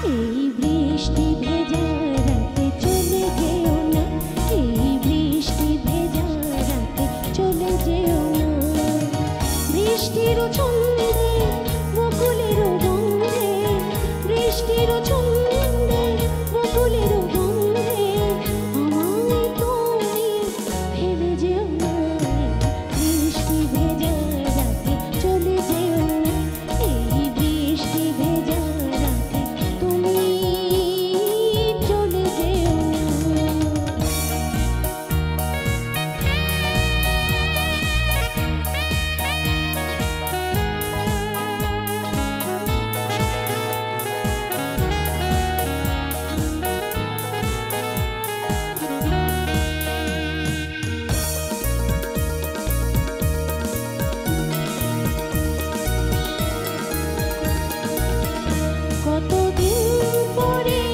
এই বৃষ্টি ভেজা রাতে চলে যেও না, এই বৃষ্টি ভেজা রাতে চলে যেও না। বৃষ্টির ছন্দে বকুলের গন্ধে, বৃষ্টির ছন্দে বকুলের গন্ধে আমায় তুমি ফেলে যেও না। বৃষ্টি ভেজা রাতে চলে যেও না, এই বৃষ্টি ভেজা রাতে তুমি চলে যেও না। কতদিন পরে